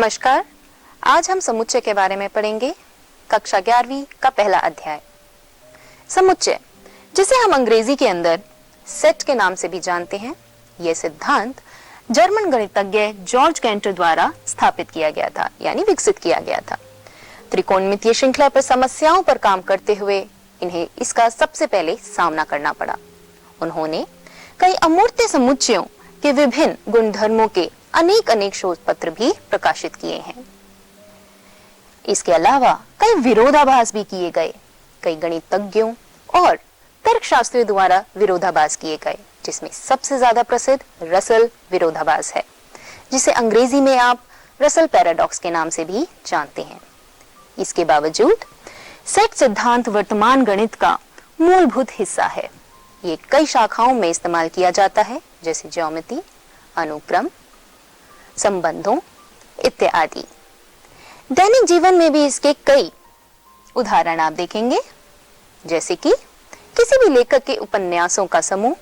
नमस्कार। आज हम समुच्चय के बारे में पढ़ेंगे। कक्षा 11वीं का पहला अध्याय समुच्चय, जिसे हम अंग्रेजी के अंदर सेट के नाम से भी जानते हैं। यह सिद्धांत जर्मन गणितज्ञ जॉर्ज कैंटर द्वारा स्थापित किया गया था, यानी विकसित किया गया था। त्रिकोणमितीय श्रृंखला पर समस्याओं पर काम करते हुए इन्हें इसका सबसे पहले सामना करना पड़ा। उन्होंने कई अमूर्त समुच्चयों के विभिन्न गुणधर्मों के अनेक शोध पत्र भी प्रकाशित किए हैं। इसके अलावा कई विरोधाभास भी किए गए। कई गणितज्ञों और तर्कशास्त्रियों द्वारा विरोधाभास किए गए, जिसमें सबसे ज्यादा प्रसिद्ध रसल विरोधाभास है, जिसे अंग्रेजी में आप रसल पैराडॉक्स के नाम से भी जानते हैं। इसके बावजूद सेट सिद्धांत वर्तमान गणित का मूलभूत हिस्सा है। ये कई शाखाओं में इस्तेमाल किया जाता है, जैसे ज्यामिति, अनुक्रम, संबंधों इत्यादि। दैनिक जीवन में भी इसके कई उदाहरण आप देखेंगे, जैसे कि किसी भी लेखक के उपन्यासों का समूह,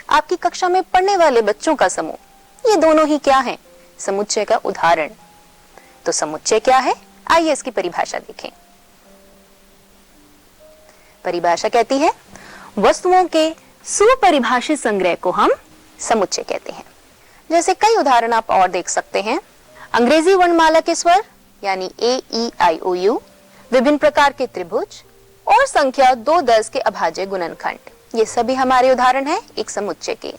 आपकी कक्षा में पढ़ने वाले बच्चों का समूह, ये दोनों ही क्या हैं? समुच्चय का उदाहरण। तो समुच्चय क्या है? आइए इसकी परिभाषा देखें। परिभाषा कहती है, वस्तुओं के सुपरिभाषित संग्रह को हम समुच्चय कहते हैं। जैसे कई उदाहरण आप और देख सकते हैं। अंग्रेजी वर्णमाला के स्वर यानी AEIOU, विभिन्न प्रकार के त्रिभुज और संख्या 2 10 के अभाज्य गुणनखंड, ये सभी हमारे उदाहरण हैं एक समुच्चय के।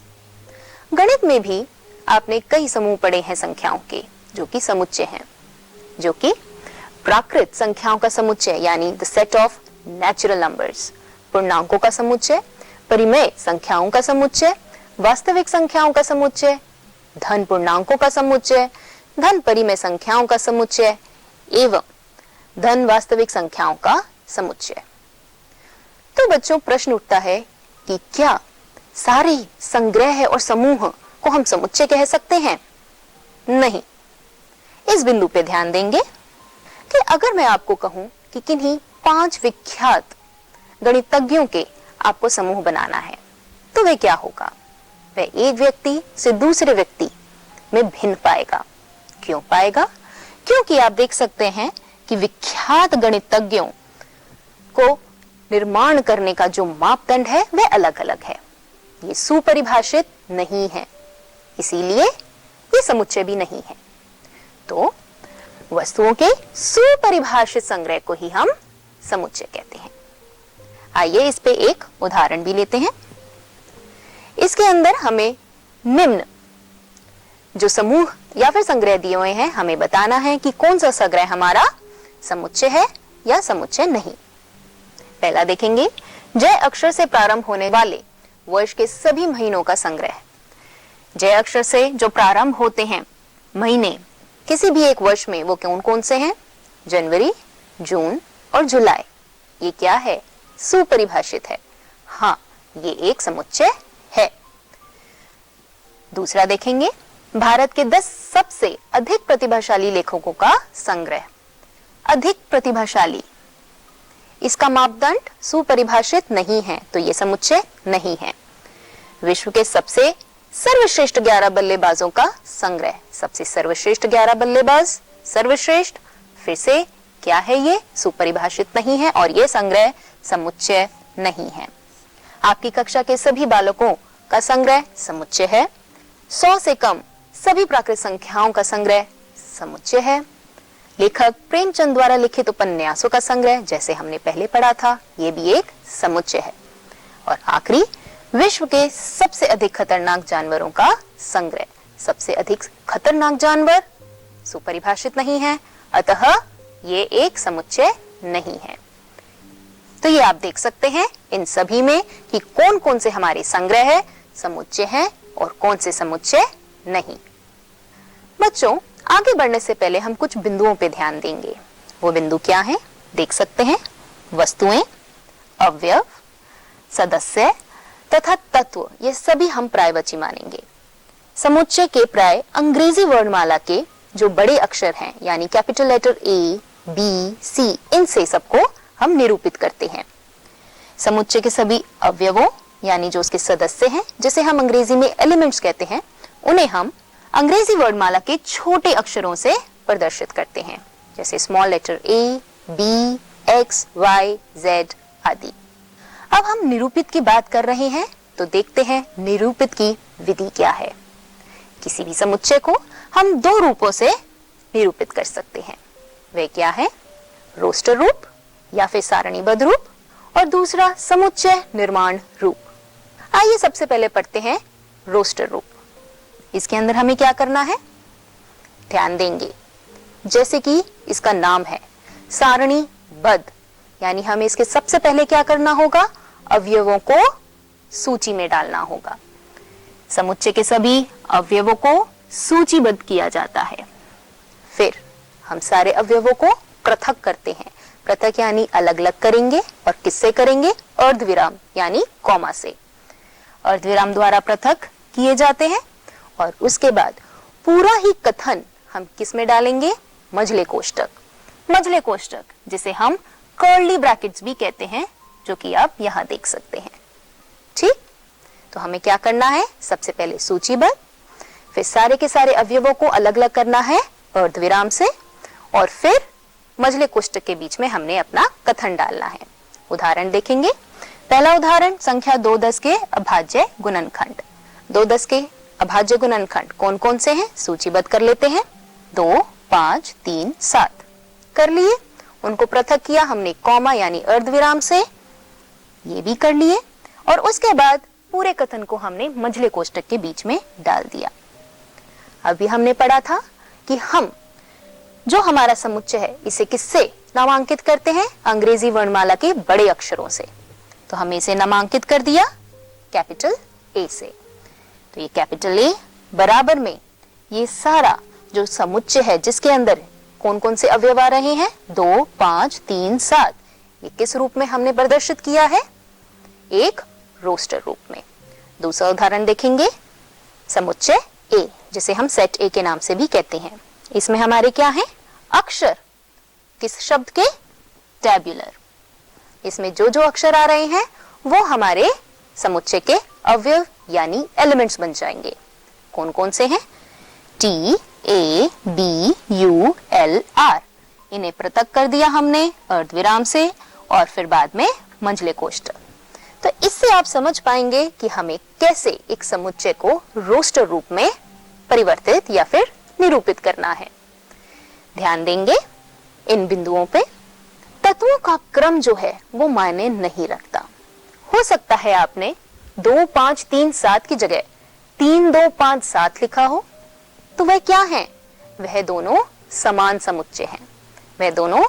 गणित में भी आपने कई समूह पढ़े हैं संख्याओं के, जो कि समुच्चय हैं, जो कि प्राकृत संख्याओं का समुच्चय यानी the set of natural numbers, पूर्णांकों का समुच्चय, परिमेय संख्याओं का समुच्चय, वास्तविक संख्याओं का समुच्चय, धन पूर्णांकों का समुच्चय, धन परिमेय संख्याओं का समुच्चय एवं धन वास्तविक संख्याओं का समुच्चय। तो बच्चों, प्रश्न उठता है कि क्या सारे संग्रह और समूह को हम समुच्चय कह सकते हैं? नहीं। इस बिंदु पे ध्यान देंगे कि अगर मैं आपको कहूं कि किन्हीं 5 विख्यात गणितज्ञों के आपको समूह बनाना है, तो वह क्या होगा? वह एक व्यक्ति से दूसरे व्यक्ति में भिन्न पाएगा। क्यों पाएगा? क्योंकि आप देख सकते हैं कि विख्यात गणितज्ञों को निर्माण करने का जो मापदंड है वह अलग अलग है, ये सुपरिभाषित नहीं है, इसीलिए ये समुच्चय भी नहीं है। तो वस्तुओं के सुपरिभाषित संग्रह को ही हम समुच्चय कहते हैं। आइए इस पे एक उदाहरण भी लेते हैं। इसके अंदर हमें निम्न जो समूह या फिर संग्रह दिए हुए हैं, हमें बताना है कि कौन सा संग्रह हमारा समुच्चय है या समुच्चय नहीं। पहला देखेंगे, जय अक्षर से प्रारंभ होने वाले वर्ष के सभी महीनों का संग्रह। जय अक्षर से जो प्रारंभ होते हैं महीने किसी भी एक वर्ष में, वो कौन कौन से हैं? जनवरी, जून और जुलाई। ये क्या है? सुपरिभाषित है। हाँ, ये एक समुच्चय है। दूसरा देखेंगे, भारत के 10 सबसे अधिक प्रतिभाशाली लेखकों का संग्रह। अधिक प्रतिभाशाली, इसका मापदंड सुपरिभाषित नहीं है, तो ये समुच्चय नहीं है। विश्व के सबसे सर्वश्रेष्ठ 11 बल्लेबाजों का संग्रह। सबसे सर्वश्रेष्ठ 11 बल्लेबाज, सर्वश्रेष्ठ, फिर से क्या है? ये सुपरिभाषित नहीं है और ये संग्रह समुच्चय नहीं है। आपकी कक्षा के सभी बालकों का संग्रह समुच्चय है। 100 से कम सभी प्राकृत संख्याओं का संग्रह समुच्चय है। लेखक प्रेमचंद द्वारा लिखित उपन्यासों का संग्रह, जैसे हमने पहले पढ़ा था, ये भी एक समुच्चय है। और आखिरी, विश्व के सबसे अधिक खतरनाक जानवरों का संग्रह। सबसे अधिक खतरनाक जानवर सुपरिभाषित नहीं है, अतः ये एक समुच्चय नहीं है। तो ये आप देख सकते हैं इन सभी में कि कौन कौन से हमारे संग्रह है, समुच्चय हैं और कौन से समुच्चय नहीं। बच्चों, आगे बढ़ने से पहले हम कुछ बिंदुओं पे ध्यान देंगे। वो बिंदु क्या हैं? देख सकते हैं, वस्तुएं, अवयव, सदस्य तथा तत्व, ये सभी हम प्रायवाची मानेंगे। समुच्चय के प्राय अंग्रेजी वर्णमाला के जो बड़े अक्षर हैं, यानी capital letter A, B, C, इनसे सबको हम निरूपित करते हैं। समुच्चय के सभी अवयवों यानी जो उसके सदस्य हैं, जिसे हम अंग्रेजी में एलिमेंट्स कहते हैं, उन्हें हम अंग्रेजी वर्णमाला के छोटे अक्षरों से प्रदर्शित करते हैं, जैसे small letter A, B, X, Y, Z आदि। अब हम निरूपित की बात कर रहे हैं तो देखते हैं निरूपित की विधि क्या है। किसी भी समुच्चय को हम दो रूपों से निरूपित कर सकते हैं। वे क्या है? रोस्टर रूप या फिर सारणीबद्ध रूप, और दूसरा समुच्चय निर्माण रूप। आइए सबसे पहले पढ़ते हैं रोस्टर रूप। इसके अंदर हमें क्या करना है? ध्यान देंगे, जैसे कि इसका नाम है सारणीबद्ध, यानी हमें इसके सबसे पहले क्या करना होगा? अवयवों को सूची में डालना होगा। समुच्चय के सभी अवयवों को सूचीबद्ध किया जाता है। फिर हम सारे अवयवों को पृथक करते हैं। पृथक यानी अलग अलग करेंगे, और किससे करेंगे? अर्धविराम यानी कॉमा से। अर्धविराम द्वारा पृथक किए जाते हैं, और उसके बाद पूरा ही कथन हम किस में डालेंगे? मझले कोष्टक। मझले कोष्टक जिसे हम कर्ली ब्रैकेट्स भी कहते हैं, जो कि आप यहां देख सकते हैं। ठीक, तो हमें क्या करना है? सबसे पहले सूचीबद्ध, फिर सारे के सारे अवयवों को अलग अलग करना है अर्धविराम से, और फिर मझले कोष्टक के बीच में हमने अपना कथन डालना है। उदाहरण देखेंगे। पहला उदाहरण संख्या 2 10 के अभाज्य गुणनखंड। 2 10 के अभाज्य गुणनखंड कौन कौन से हैं? सूचीबद्ध कर लेते हैं। 2, 5, 3, 7 कर लिए। उनको पृथक किया हमने कॉमा यानी अर्धविराम से, ये भी कर लिए, और उसके बाद पूरे कथन को हमने मझले कोष्टक के बीच में डाल दिया। अभी हमने पढ़ा था कि हम जो हमारा समुच्चय है इसे किससे नामांकित करते हैं? अंग्रेजी वर्णमाला के बड़े अक्षरों से। तो हमने इसे नामांकित कर दिया कैपिटल A से। तो ये कैपिटल A बराबर में ये सारा जो समुच्चय है जिसके अंदर कौन कौन से अवयव आ रहे हैं? 2, 5, 3, 7। ये किस रूप में हमने प्रदर्शित किया है? एक रोस्टर रूप में। दूसरा उदाहरण देखेंगे। समुच्चय A, जिसे हम सेट A के नाम से भी कहते हैं। इसमें हमारे क्या हैं? अक्षर। किस शब्द के? टैब्यूलर। इसमें जो जो अक्षर आ रहे हैं वो हमारे समुच्चय के अवयव यानी एलिमेंट्स बन जाएंगे। कौन कौन से हैं? T, A, B, U, L, R। इन्हें पृथक कर दिया हमने अर्धविराम से, और फिर बाद में मंझले कोष्टक। तो इससे आप समझ पाएंगे कि हमें कैसे एक समुच्चय को रोस्टर रूप में परिवर्तित या फिर निरूपित करना है। ध्यान देंगे इन बिंदुओं पे। तत्वों का क्रम जो है वो मायने नहीं रखता। हो सकता है आपने 2, 5, 3, 7 की जगह 3, 2, 5, 7 लिखा हो, तो वह क्या है? वह दोनों समान समुच्चय हैं, वह दोनों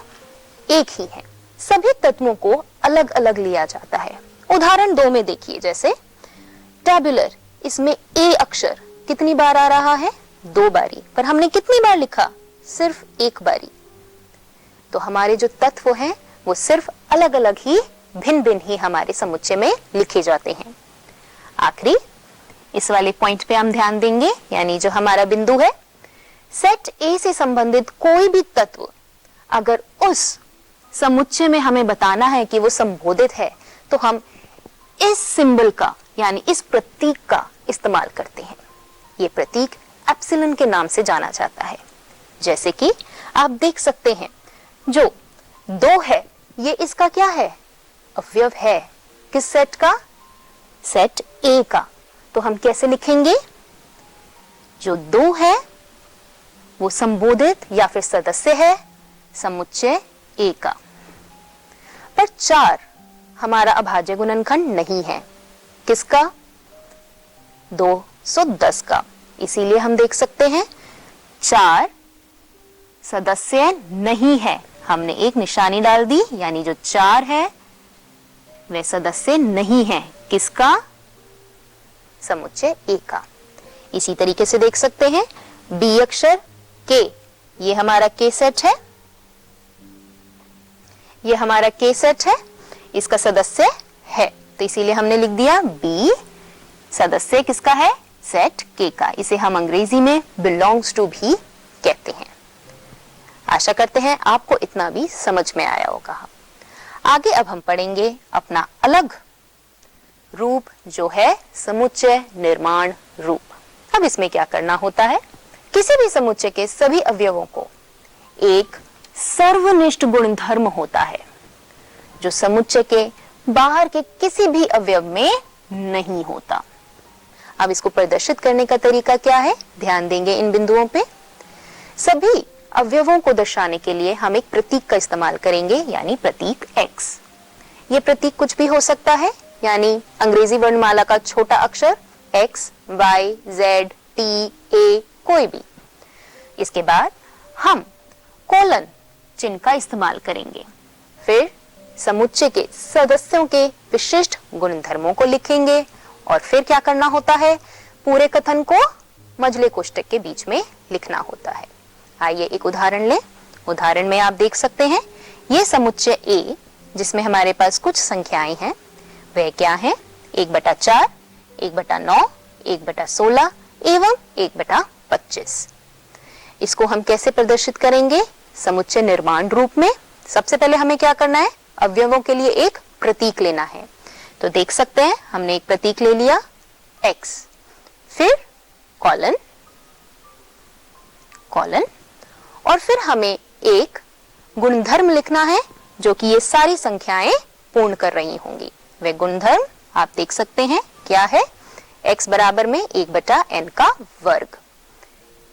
एक ही हैं। सभी तत्वों को अलग अलग लिया जाता है। उदाहरण 2 में देखिए, जैसे टैब्यूलर, इसमें A अक्षर कितनी बार आ रहा है? 2 बारी, पर हमने कितनी बार लिखा? सिर्फ 1 बारी। तो हमारे जो तत्व हैं वो सिर्फ अलग अलग ही, भिन्न भिन्न ही हमारे समुच्चय में लिखे जाते हैं। आखिरी इस वाले पॉइंट पे हम ध्यान देंगे, यानी जो हमारा बिंदु है, सेट A से संबंधित कोई भी तत्व अगर उस समुच्चय में हमें बताना है कि वो संबोधित है, तो हम इस सिंबल का यानी इस प्रतीक का इस्तेमाल करते हैं। ये प्रतीक एप्सिलॉन के नाम से जाना जाता है। जैसे कि आप देख सकते हैं, जो 2 है ये इसका क्या है? अवयव है। किस सेट का? सेट A का। तो हम कैसे लिखेंगे? जो 2 है वो संबोधित या फिर सदस्य है समुच्चय A का। पर 4 हमारा अभाज्य गुणनखंड नहीं है। किसका? 210 का। इसीलिए हम देख सकते हैं 4 सदस्य नहीं है। हमने एक निशानी डाल दी, यानी जो 4 है वह सदस्य नहीं है। किसका? समुच्चय A का। इसी तरीके से देख सकते हैं B अक्षर K, ये हमारा K सेट है, ये हमारा K सेट है, इसका सदस्य है, तो इसीलिए हमने लिख दिया B सदस्य किसका है? सेट K का। इसे हम अंग्रेजी में belongs to भी कहते हैं। आशा करते हैं आपको इतना भी समझ में आया होगा। आगे अब हम पढ़ेंगे अपना अलग रूप, जो है समुच्चय निर्माण रूप। अब इसमें क्या करना होता है? किसी भी समुच्चय के सभी अवयवों को एक सर्वनिष्ठ गुणधर्म होता है जो समुच्चय के बाहर के किसी भी अवयव में नहीं होता। अब इसको प्रदर्शित करने का तरीका क्या है, ध्यान देंगे इन बिंदुओं पे। सभी अवयवों को दर्शाने के लिए हम एक प्रतीक का इस्तेमाल करेंगे, यानी प्रतीक x। ये प्रतीक कुछ भी हो सकता है, यानी अंग्रेजी वर्णमाला का छोटा अक्षर x, y, z, t, a, कोई भी। इसके बाद हम कोलन चिन्ह का इस्तेमाल करेंगे, फिर समुच्चय के सदस्यों के विशिष्ट गुणधर्मों को लिखेंगे और फिर क्या करना होता है, पूरे कथन को मझले कोष्ठक के बीच में लिखना होता है। आइए एक उदाहरण लें। उदाहरण में आप देख सकते हैं ये समुच्चय A जिसमें हमारे पास कुछ संख्याएं हैं, वह क्या है, 1/4, 1/9, 1/16 एवं 1/25। इसको हम कैसे प्रदर्शित करेंगे, समुच्चय निर्माण रूप में। सबसे पहले हमें क्या करना है, अवयवों के लिए एक प्रतीक लेना है। तो देख सकते हैं हमने एक प्रतीक ले लिया x, फिर कॉलन, और फिर हमें एक गुणधर्म लिखना है जो कि ये सारी संख्याएं पूर्ण कर रही होंगी। वह गुणधर्म आप देख सकते हैं क्या है, x बराबर में 1/n का वर्ग।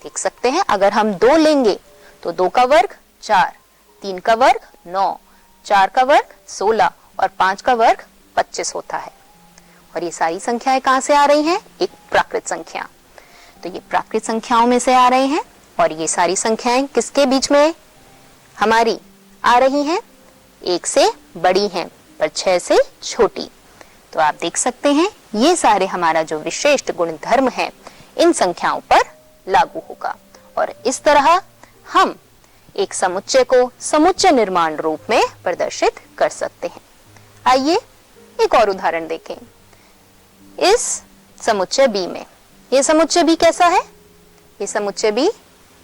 देख सकते हैं अगर हम 2 लेंगे तो 2 का वर्ग 4, 3 का वर्ग 9, 4 का वर्ग 16 और 5 का वर्ग 25 होता है। और ये सारी संख्याएं कहां से आ रही हैं, एक प्राकृत संख्या। तो ये प्राकृत संख्याओं में से आ रहे हैं और ये सारी संख्याएं किसके बीच में हमारी आ रही हैं, 1 से बड़ी हैं पर 6 से छोटी। तो आप देख सकते हैं ये सारे हमारा जो विशिष्ट गुणधर्म है इन संख्याओं पर लागू होगा और इस तरह हम एक समुच्चय को समुच्चय निर्माण रूप में प्रदर्शित कर सकते हैं। आइए एक और उदाहरण देखें। इस समुच्चय B में, ये समुच्चय B कैसा है, ये समुच्चय B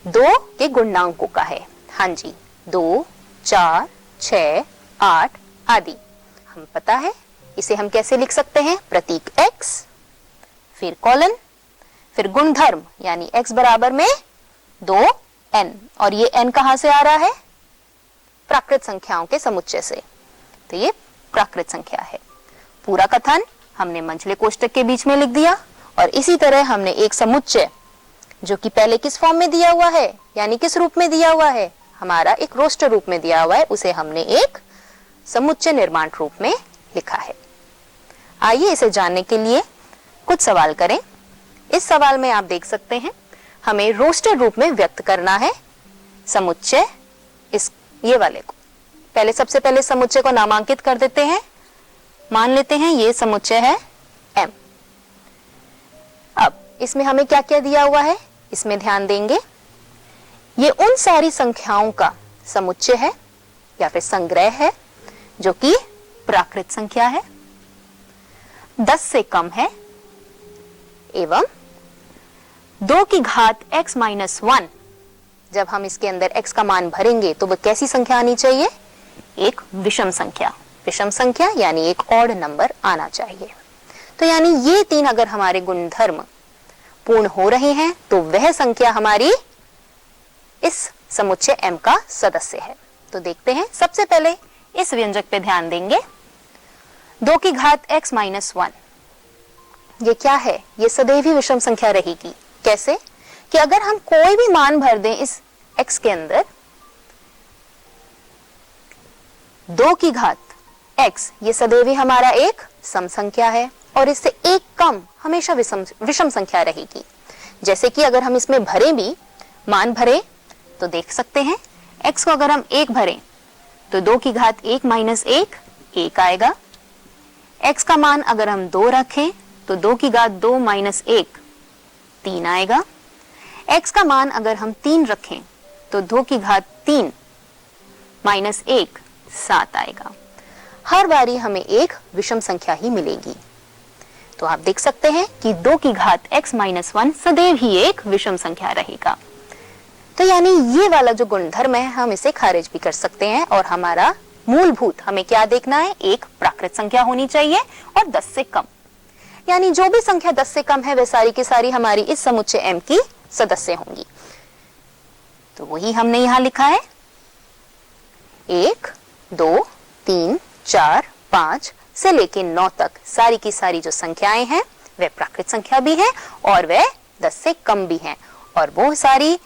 2 के गुणनांकों का है। हाँ जी, 2, 4, 6, 8 आदि। हम पता है इसे हम कैसे लिख सकते हैं, प्रतीक x, फिर कॉलन, फिर गुणधर्म यानी x बराबर में 2n, और ये n कहां से आ रहा है, प्राकृत संख्याओं के समुच्चय से। तो ये प्राकृत संख्या है। पूरा कथन हमने मंझले कोष्ठक के बीच में लिख दिया और इसी तरह हमने एक समुच्चय जो कि पहले किस फॉर्म में दिया हुआ है, यानी किस रूप में दिया हुआ है, हमारा एक रोस्टर रूप में दिया हुआ है, उसे हमने एक समुच्चय निर्माण रूप में लिखा है। आइए इसे जानने के लिए कुछ सवाल करें। इस सवाल में आप देख सकते हैं हमें रोस्टर रूप में व्यक्त करना है समुच्चय, इस ये वाले को। पहले सबसे पहले समुच्चय को नामांकित कर देते हैं, मान लेते हैं ये समुच्चय है m। अब इसमें हमें क्या क्या दिया हुआ है, इसमें ध्यान देंगे ये उन सारी संख्याओं का समुच्चय है या फिर संग्रह है जो कि प्राकृत संख्या है, 10 से कम है एवं 2 की घात x माइनस 1। जब हम इसके अंदर x का मान भरेंगे तो वह कैसी संख्या आनी चाहिए, एक विषम संख्या। विषम संख्या यानी एक ऑड नंबर आना चाहिए। तो यानी ये 3 अगर हमारे गुणधर्म पूर्ण हो रहे हैं तो वह संख्या हमारी इस समुच्चय m का सदस्य है। तो देखते हैं, सबसे पहले इस व्यंजक पे ध्यान देंगे, 2 की घात x माइनस 1, ये क्या है, ये सदैव ही विषम संख्या रहेगी। कैसे कि अगर हम कोई भी मान भर दें इस x के अंदर, 2 की घात x ये सदैव ही हमारा एक सम संख्या है और इससे एक कम हमेशा विषम संख्या रहेगी। जैसे कि अगर हम इसमें भरें भी, मान भरें तो देख सकते हैं x को अगर हम 1 भरें तो 2 की घात 1 माइनस 1 1 आएगा। x का मान अगर हम 2 रखें तो 2 की घात 2 माइनस 1 3 आएगा। x का मान अगर हम 3 रखें तो 2 की घात 3 माइनस 1 7 आएगा। हर बारी हमें एक विषम संख्या ही मिलेगी। तो आप देख सकते हैं कि 2 की घात x माइनस 1 सदैव ही एक विषम संख्या रहेगा। तो यानी ये वाला जो गुणधर्म है हम इसे खारिज भी कर सकते हैं और हमारा मूलभूत हमें क्या देखना है, एक प्राकृत संख्या होनी चाहिए और 10 से कम। यानी जो भी संख्या 10 से कम है वह सारी की सारी हमारी इस समुच्चय m की सदस्य होंगी। तो वही हमने यहाँ लिखा है। 1, 2, 3, 4, 5 से लेके 9 तक सारी की सारी जो संख्याएं हैं वह प्राकृत संख्या भी है और वह 10 से कम भी हैं और वो सारी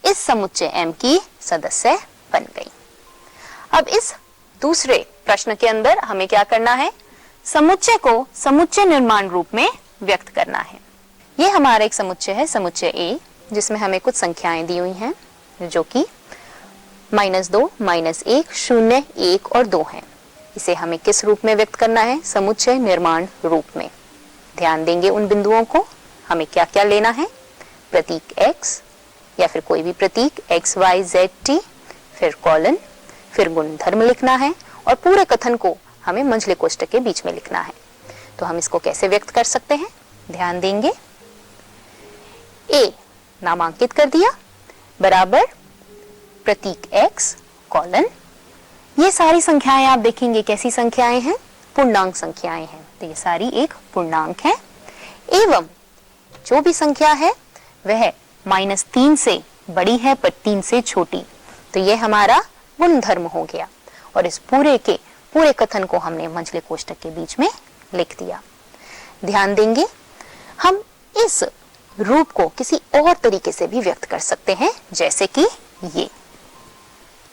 इस समुच्चय M की सदस्य बन गई। अब इस दूसरे प्रश्न के अंदर हमें क्या करना है, समुच्चय को समुच्चय निर्माण रूप में व्यक्त करना है। ये हमारा एक समुच्चय है, समुच्चय A, जिसमें हमें कुछ संख्याएं दी हुई हैं जो कि -2, -1, 0, 1 और 2 हैं। इसे हमें किस रूप में व्यक्त करना है, समुच्चय निर्माण रूप में। ध्यान देंगे उन बिंदुओं को, हमें क्या क्या लेना है, प्रतीक x या फिर कोई भी प्रतीक x, y, z, t, फिर कॉलन, फिर गुणधर्म लिखना है और पूरे कथन को हमें मंझले कोष्ठक के बीच में लिखना है। तो हम इसको कैसे व्यक्त कर सकते हैं, ध्यान देंगे। a नामांकित कर दिया बराबर प्रतीक x कॉलन, ये सारी संख्याएं आप देखेंगे कैसी संख्याएं हैं, पूर्णांक संख्याएं हैं, तो ये सारी एक पूर्णांक है एवं जो भी संख्या है वह -3 से बड़ी है पर 3 से छोटी, तो ये हमारा गुणधर्म हो गया और इस पूरे कथन को हमने मंझले कोष्ठक के बीच में लिख दिया। ध्यान देंगे हम इस रूप को किसी और तरीके से भी व्यक्त कर सकते हैं, जैसे कि ये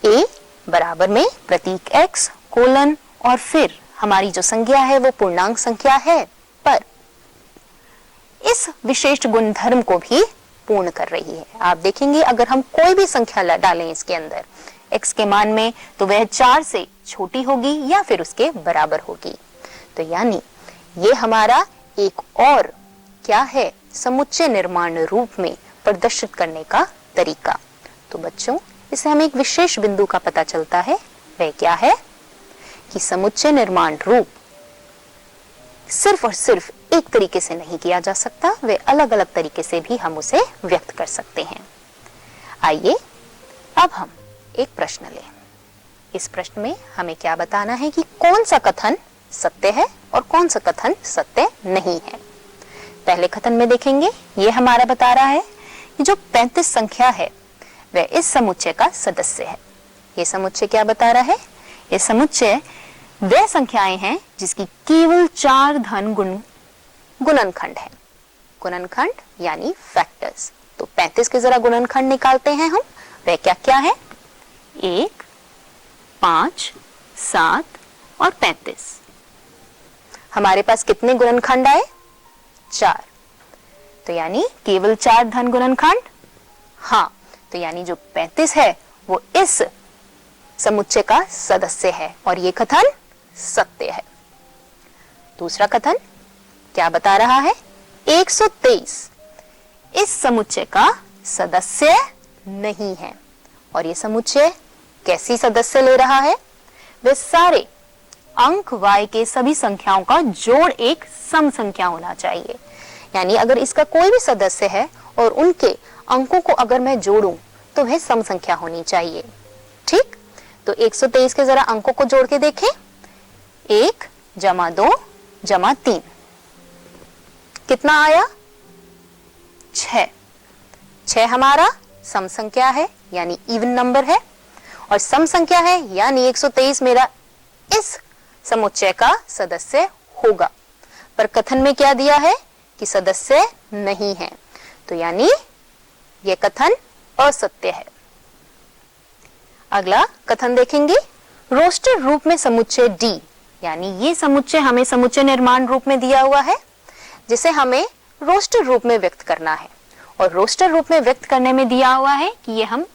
a बराबर में प्रतीक x कोलन और फिर हमारी जो संख्या है वो पूर्णांक संख्या है पर इस विशेष गुणधर्म को भी पूर्ण कर रही है। आप देखेंगे अगर हम कोई भी संख्या डालें इसके अंदर x के मान में तो वह 4 से छोटी होगी या फिर उसके बराबर होगी। तो यानी ये हमारा एक और क्या है, समुच्चय निर्माण रूप में प्रदर्शित करने का तरीका। तो बच्चों इससे हमें एक विशेष बिंदु का पता चलता है, वह क्या है कि समुच्चय निर्माण रूप सिर्फ और सिर्फ एक तरीके से नहीं किया जा सकता, वे अलग अलग तरीके से भी हम उसे व्यक्त कर सकते हैं। आइए अब हम एक प्रश्न लें। इस प्रश्न में हमें क्या बताना है कि कौन सा कथन सत्य है और कौन सा कथन सत्य नहीं है। पहले कथन में देखेंगे, ये हमारा बता रहा है कि जो 35 संख्या है वह इस समुच्चय का सदस्य है। ये समुच्चय क्या बता रहा है, ये समुच्चय वह संख्याएं हैं जिसकी केवल 4 धन गुणनखंड है। गुणनखंड यानी फैक्टर्स। तो 35 के जरा गुणनखंड निकालते हैं हम, वह क्या क्या है, 1, 5, 7 और 35। हमारे पास कितने गुणनखंड आए, 4। तो यानी केवल 4 धन गुणनखंड, हाँ, तो यानी जो 35 है वो इस समुच्चय का सदस्य है और ये कथन सत्य है। दूसरा कथन क्या बता रहा है, 123 इस समुच्चय का सदस्य नहीं है और ये समुच्चय कैसी सदस्य ले रहा है, वे सारे अंक y के सभी संख्याओं का जोड़ एक सम संख्या होना चाहिए। यानी अगर इसका कोई भी सदस्य है और उनके अंकों को अगर मैं जोड़ूं तो वह सम संख्या होनी चाहिए। ठीक, तो 123 के जरा अंकों को जोड़ के देखें, 1 + 2 + 3 कितना आया, 6। 6 हमारा सम संख्या है यानी इवन नंबर है और सम संख्या है यानी 123 मेरा इस समुच्चय का सदस्य होगा। पर कथन में क्या दिया है कि सदस्य नहीं है, तो यानी यह कथन असत्य है। अगला कथन देखेंगे, रोस्टर रूप में समुच्चय D, यानी ये समुच्चय हमें समुच्चय निर्माण रूप में दिया हुआ है जिसे हमें रोस्टर रूप में व्यक्त करना है और रोस्टर रूप में व्यक्त करने में दिया हुआ है कि ये हम